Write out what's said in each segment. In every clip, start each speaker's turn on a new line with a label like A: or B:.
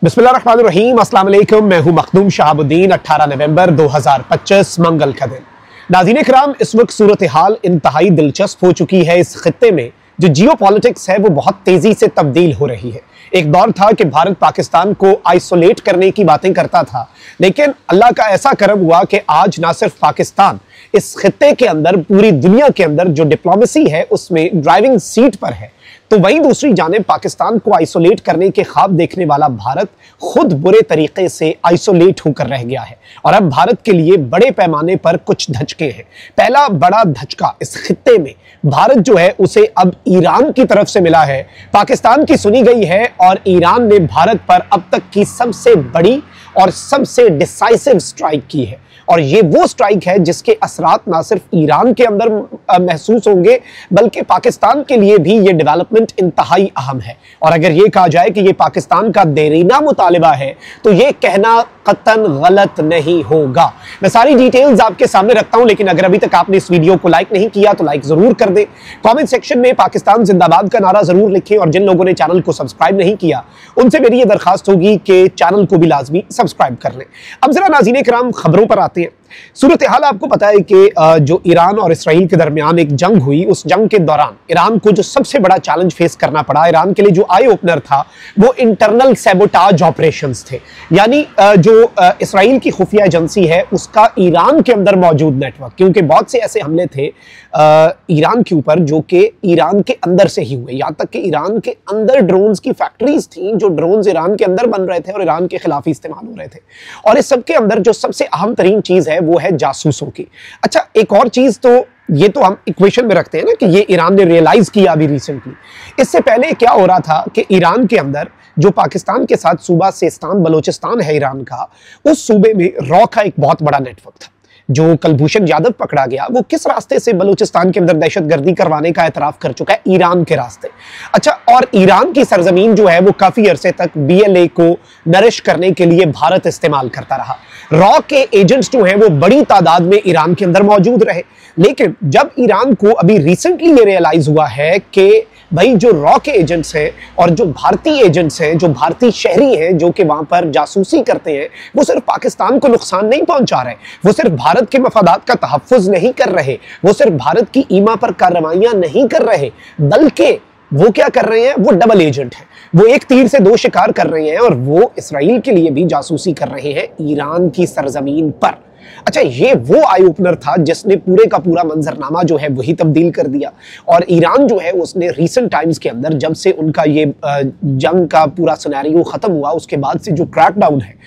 A: बिस्मिल्लाहिर्रहमानिर्रहीम, अस्सलाम वालेकुम। मैं हूं मखदूम शहाबुद्दीन। 18 नवंबर 2025 मंगल का दिन। नाज़रीन किराम, इस वक्त सूरत हाल इंतहाई दिलचस्प हो चुकी है। इस खित्ते में जो जियो पॉलिटिक्स है वो बहुत तेजी से तब्दील हो रही है। एक दौर था कि भारत पाकिस्तान को आइसोलेट करने की बातें करता था, लेकिन अल्लाह का ऐसा करम हुआ कि आज ना सिर्फ पाकिस्तान इस खित्ते के अंदर, पूरी दुनिया के अंदर जो डिप्लोमेसी है उसमें ड्राइविंग सीट पर है, तो वहीं दूसरी जानिब पाकिस्तान को आइसोलेट करने के ख्वाब देखने वाला भारत खुद बुरे तरीके से आइसोलेट होकर रह गया है। और अब भारत के लिए बड़े पैमाने पर कुछ धचके हैं। पहला बड़ा धचका इस खित्ते में भारत जो है उसे अब ईरान की तरफ से मिला है। पाकिस्तान की सुनी गई है और ईरान ने भारत पर अब तक की सबसे बड़ी और सबसे डिसाइसिव स्ट्राइक की है। और ये वो स्ट्राइक है जिसके असरात ना सिर्फ ईरान के अंदर महसूस होंगे, बल्कि पाकिस्तान के लिए भी ये डेवलपमेंट इंतहाई अहम है। और अगर ये कहा जाए कि ये पाकिस्तान का देरीना मुतालिबा है, तो ये कहना कतन गलत नहीं होगा। मैं सारी डिटेल्स आपके सामने रखता हूं, लेकिन अगर अभी तक आपने इस वीडियो को लाइक नहीं किया तो लाइक जरूर कर दें। कमेंट सेक्शन में पाकिस्तान जिंदाबाद का नारा जरूर लिखें। और जिन लोगों ने चैनल को सब्सक्राइब नहीं किया उनसे मेरी ये दरखास्त होगी कि चैनल को भी लाजमी सब्सक्राइब कर लें। अब जरा नाज़रीन किराम खबरों पर आते हैं। सूरत हाल आपको पता है कि जो ईरान और इसराइल के दरमियान एक जंग हुई, उस जंग के दौरान ईरान को जो सबसे बड़ा चैलेंज फेस करना पड़ा, ईरान के लिए जो आई ओपनर था वो इंटरनल सैबोटाज ऑपरेशंस थे। यानी जो इसराइल की खुफिया एजेंसी है उसका ईरान के अंदर मौजूद नेटवर्क, क्योंकि बहुत से ऐसे हमले थे ईरान के ऊपर जो कि ईरान के अंदर से ही हुए। यहाँ तक कि ईरान के अंदर ड्रोन्स की फैक्ट्रीज थी, जो ड्रोन्स ईरान के अंदर बन रहे थे और ईरान के खिलाफ इस्तेमाल हो रहे थे। और इस सब के अंदर जो सबसे अहम तरीन चीज है वो है जासूसों की। अच्छा, एक और चीज तो ये तो हम इक्वेशन में रखते हैं ना कि ये ईरान ने रियलाइज किया अभी रिसेंटली। इससे पहले क्या हो रहा था कि ईरान के अंदर जो पाकिस्तान के साथ सूबा सिस्तान बलोचिस्तान है ईरान का, उस सूबे में रॉ का एक बहुत बड़ा नेटवर्क था। जो कुलभूषण यादव पकड़ा गया वो किस रास्ते से बलूचिस्तान के अंदर दहशतगर्दी करवाने का एतराफ कर चुका है? ईरान के रास्ते। अच्छा, और ईरान की सरजमीन जो है वो काफी अरसे तक बीएलए को नरिश करने के लिए भारत इस्तेमाल करता रहा। रॉ के एजेंट्स जो हैं वो बड़ी तादाद में ईरान के अंदर मौजूद रहे। लेकिन जब ईरान को अभी रिसेंटली ये रियलाइज हुआ है कि भाई जो रॉ के एजेंट्स हैं और जो भारतीय एजेंट्स हैं, जो भारतीय शहरी हैं जो कि वहां पर जासूसी करते हैं, वो सिर्फ पाकिस्तान को नुकसान नहीं पहुंचा रहे, वो सिर्फ भारत के मफादात का तहफ़्फ़ुज़ नहीं कर रहे, वो सिर्फ भारत की ईमा पर कार्रवाइयां नहीं कर रहे, बल्कि वो क्या कर रहे हैं? वो डबल एजेंट है। वो एक तीर से दो शिकार कर रहे हैं और वो इसराइल के लिए भी जासूसी कर रहे हैं ईरान की सरजमीन पर। अच्छा, ये वो आई ओपनर था जिसने पूरे का पूरा मंजरनामा जो है वही तब्दील कर दिया। और ईरान जो है उसने रीसेंट टाइम्स के अंदर, जब से उनका ये जंग का पूरा सिनेरियो खत्म हुआ, उसके बाद से जो क्रैकडाउन है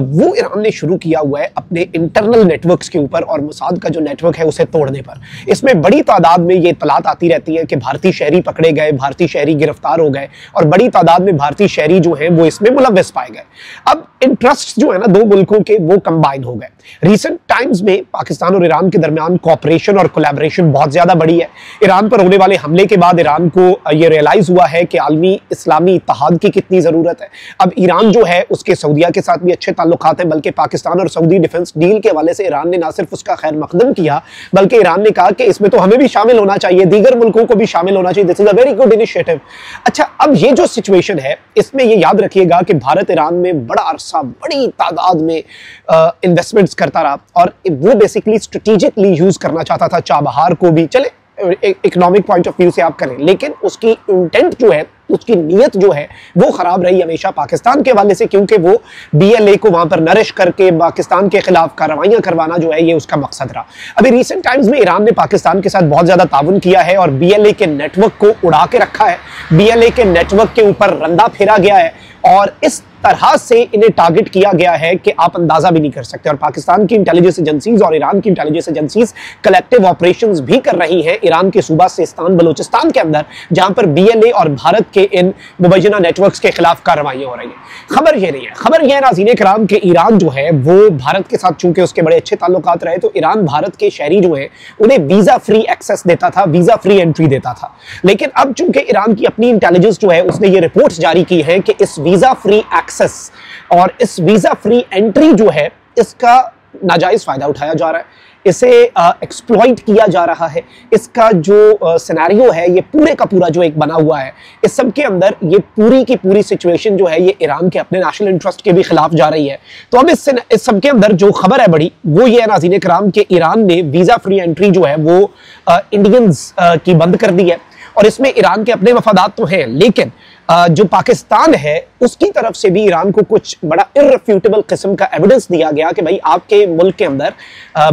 A: वो ईरान ने शुरू किया हुआ है अपने इंटरनल नेटवर्क्स के ऊपर और मोसाद का जो नेटवर्क है उसे तोड़ने पर। इसमें बड़ी तादाद में ये इत्तलात आती रहती है कि भारतीय शहरी पकड़े गए, भारतीय शहरी गिरफ्तार हो गए और बड़ी तादाद में भारतीय शहरी जो है वो इसमें मुलव्वस पाए गए। अब इंटरेस्ट जो है ना दो मुल्कों के वो कंबाइन हो गए। रिसेंट टाइम्स में पाकिस्तान और ईरान के दरमियान कोऑपरेशन और कोलैबोरेशन बहुत ज्यादा बढ़ी है। ईरान पर होने वाले हमले के बाद ईरान को यह रियलाइज हुआ है कि आलमी इस्लामी इत्तेहाद की कितनी जरूरत है। अब ईरान जो है उसके सऊदीया के साथ भी अच्छे ताल्लुकात हैं, बल्कि पाकिस्तान और सऊदी डिफेंस डील के हवाले से ईरान ने ना सिर्फ उसका खैर मकदम किया, बल्कि ईरान ने कहा कि इसमें तो हमें भी शामिल होना चाहिए, दीगर मुल्कों को भी शामिल होना चाहिए। This is a very good initiative. अच्छा, अब ये जो सिचुएशन है इसमें ये याद रखिएगा कि भारत ईरान में बड़ा अरसा बड़ी तादाद में इन्वेस्टमेंट्स करता रहा और वो बेसिकली स्ट्रेटेजिकली यूज करना चाहता था। चाबहार को भी चले इकोनॉमिक पॉइंट ऑफ व्यू से आप करें, लेकिन उसकी इंटेंट जो है, उसकी नीयत जो है वो खराब रही हमेशा पाकिस्तान के हवाले से, क्योंकि वो बीएलए को वहां पर नरिश करके पाकिस्तान के खिलाफ कार्रवाइयां करवाना जो है ये उसका मकसद रहा। अभी रिसेंट टाइम्स में ईरान ने पाकिस्तान के साथ बहुत ज्यादा ताउन किया है और बीएलए के नेटवर्क को उड़ा के रखा है, बीएलए के नेटवर्क के ऊपर रंदा फेरा गया है और इस तरह से इन्हें टारगेट किया गया है कि आप अंदाजा भी नहीं कर सकते। और पाकिस्तान की इंटेलिजेंस एजेंसीज और ईरान की इंटेलिजेंस एजेंसीज कलेक्टिव ऑपरेशंस भी कर रही हैं ईरान के सूबा सिस्तान बलोचिस्तान के अंदर, जहां पर बीएलए और भारत के इन मुबैना नेटवर्क्स के खिलाफ कार्रवाइयां हो रही हैं। खबर ये नहीं है, खबर यह है नाज़रीन किराम कि ईरान जो है वो भारत के साथ चूंकि उसके बड़े अच्छे ताल्लुकात रहे, तो ईरान भारत के शहरी जो है उन्हें वीजा फ्री एक्सेस देता था, वीजा फ्री एंट्री देता था। लेकिन अब चूंकि ईरान की अपनी इंटेलिजेंस जो है उसने ये रिपोर्ट्स जारी की है कि इस वीजा फ्री एक्सेस और इस वीजा फ्री एंट्री जो है इसका नाजायज फायदा उठाया जा रहा है। इसे एक्सप्लॉइट किया जा रहा है। इसका जो सिनेरियो है ये पूरे का पूरा जो एक बना हुआ है, इस सब के अंदर ये पूरी की पूरी सिचुएशन जो है ये ईरान के अपने नेशनल इंटरेस्ट के भी खिलाफ जा रही है। तो अब इस सब के अंदर जो खबर है बड़ी, वो ये है नाज़रीन किराम के ईरान ने वीजा फ्री एंट्री जो है वो इंडियंस की बंद कर दी है। और इसमें ईरान के अपने मफादात तो हैं, लेकिन जो पाकिस्तान है उसकी तरफ से भी ईरान को कुछ बड़ा इररिफ्यूटेबल किस्म का एविडेंस दिया गया कि भाई आपके मुल्क के अंदर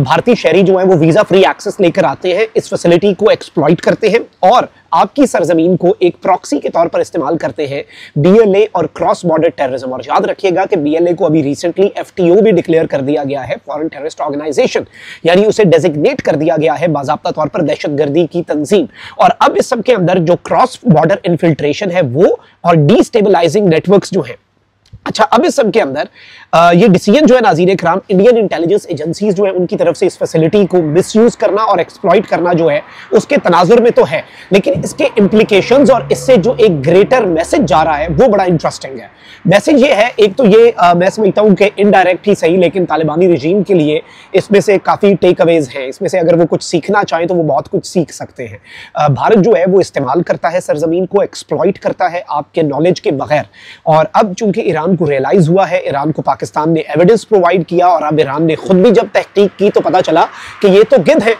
A: भारतीय शहरी जो है वो वीजा फ्री एक्सेस लेकर आते हैं, इस फैसिलिटी को एक्सप्लॉइट करते हैं और आपकी सरजमीन को एक प्रॉक्सी के तौर पर इस्तेमाल करते हैं बीएलए और क्रॉस बॉर्डर टेररिज्म। और याद रखिएगा कि बीएलए को अभी रिसेंटली एफटीओ भी डिक्लेयर कर दिया गया है, फॉरेन टेररिस्ट ऑर्गेनाइजेशन, यानी उसे डेजिग्नेट कर दिया गया है बाज़ाब्ता तौर पर दहशतगर्दी की तंजीम। और अब इस सब के अंदर जो क्रॉस बॉर्डर इन्फिल्ट्रेशन है वो और डीस्टेबलाइजिंग नेटवर्क्स जो हैं। अच्छा, अब इस सब के अंदर ये डिसीजन जो है नाज़रीन इकराम, इंडियन इंटेलिजेंस एजेंसीज जो है उनकी तरफ से इस फैसिलिटी को मिसयूज करना और एक्सप्लॉइट करना जो है उसके तनाजुर में तो है, लेकिन इसके इम्प्लीकेशंस और इससे जो एक ग्रेटर मैसेज जा रहा है वो बड़ा इंटरेस्टिंग है। मैसेज ये है, एक तो ये मैं समझता हूँ कि इनडायरेक्ट ही सही, लेकिन तालिबानी रजीम के लिए इसमें से काफ़ी टेक अवेज हैं, इसमें से अगर वो कुछ सीखना चाहें तो वो बहुत कुछ सीख सकते हैं। भारत जो है वो इस्तेमाल करता है सरजमीन को, एक्सप्लॉइट करता है आपके नॉलेज के बगैर। और अब चूंकि ईरान को रियलाइज हुआ है, ईरान को पाकिस्तान ने एविडेंस प्रोवाइड किया और अब ईरान ने खुद भी जब तहकीक की तो पता चला कि ये तो गिद्ध है,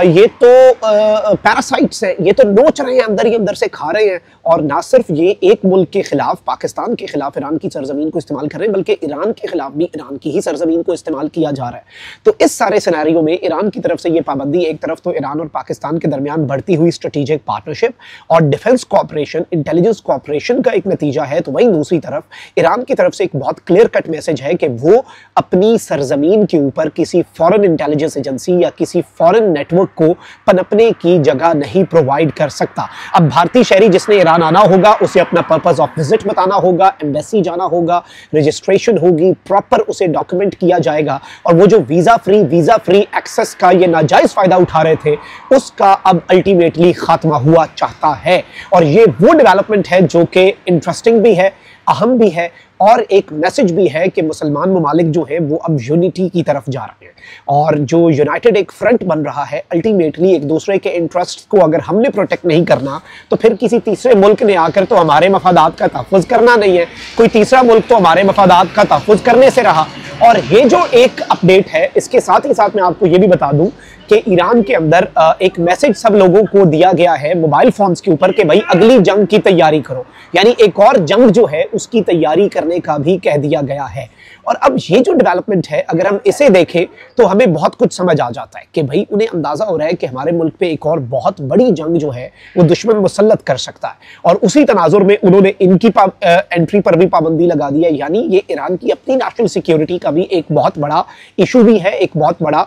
A: ये तो पैरासाइट्स हैं, ये तो नोच रहे हैं अंदर ही अंदर से खा रहे हैं। और ना सिर्फ ये एक मुल्क के खिलाफ, पाकिस्तान के खिलाफ ईरान की सरजमीन को इस्तेमाल कर रहे हैं, बल्कि ईरान के खिलाफ भी ईरान की ही सरजमीन को इस्तेमाल किया जा रहा है। तो इस सारे सिनेरियो में ईरान की तरफ से ये पाबंदी, एक तरफ तो ईरान और पाकिस्तान के दरमियान बढ़ती हुई स्ट्रेटेजिक पार्टनरशिप और डिफेंस कॉपरेशन, इंटेलिजेंस कॉपरेशन का एक नतीजा है, तो वहीं दूसरी तरफ ईरान की तरफ से एक बहुत क्लियर कट मैसेज है कि वो अपनी सरजमीन के ऊपर किसी फॉरेन इंटेलिजेंस एजेंसी या किसी फॉरेन नेटवर्क को पनपने की जगह नहीं प्रोवाइड कर सकता। अब भारतीय शहरी जिसने ईरान आना होगा उसे अपना पर्पस ऑफ विजिट बताना होगा, एम्बेसी जाना होगा, रजिस्ट्रेशन होगी, प्रॉपर उसे डॉक्यूमेंट किया जाएगा। और वो जो वीजा फ्री एक्सेस का ये नाजायज फायदा उठा रहे थे उसका अब अल्टीमेटली खात्मा हुआ चाहता है। और ये वो डेवलपमेंट है जो कि इंटरेस्टिंग भी है, अहम भी है और एक मैसेज भी है कि मुसलमान ममालिक जो है वो अब यूनिटी की तरफ जा रहे हैं। और जो यूनाइटेड एक फ्रंट बन रहा है, अल्टीमेटली एक दूसरे के इंटरेस्ट को अगर हमने प्रोटेक्ट नहीं करना तो फिर किसी तीसरे मुल्क ने आकर तो हमारे मफादात का तहफ़्फ़ुज़ करना नहीं है, कोई तीसरा मुल्क तो हमारे मफादात का तहफ़्फ़ुज़ करने से रहा। और ये जो एक अपडेट है, इसके साथ ही साथ मैं आपको ये भी बता दूं कि ईरान के अंदर एक मैसेज सब लोगों को दिया गया है मोबाइल फोन्स के ऊपर कि भाई अगली जंग की तैयारी करो, यानी एक और जंग जो है उसकी तैयारी करने का भी कह दिया गया है। और अब ये जो डेवलपमेंट है, अगर हम इसे देखें तो हमें बहुत कुछ समझ आ जाता है कि भाई उन्हें अंदाजा हो रहा है कि हमारे मुल्क पे एक और बहुत बड़ी जंग जो है वो दुश्मन मुसल्लत कर सकता है। और उसी तनाजुर में उन्होंने इनकी एंट्री पर भी पाबंदी लगा दी है, यानी ये ईरान की अपनी नेशनल सिक्योरिटी का भी एक बहुत बड़ा इशू भी है, एक बहुत बड़ा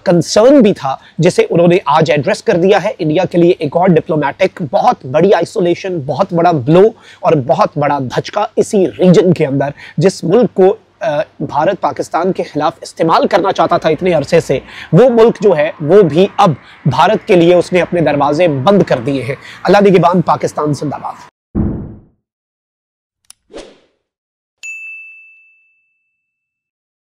A: कंसर्न भी था, जिसे उन्होंने आज एड्रेस कर दिया है। इंडिया के लिए एक और डिप्लोमेटिक बहुत बड़ी आइसोलेशन, बहुत बड़ा ब्लो और बहुत बड़ा धचका इसी रीजन के अंदर, जिस मुल्क को भारत पाकिस्तान के खिलाफ इस्तेमाल करना चाहता था इतने अरसे से, वो मुल्क जो है वो भी अब भारत के लिए उसने अपने दरवाजे बंद कर दिए हैं। अल्लाह निगहबान, पाकिस्तान जिंदाबाद।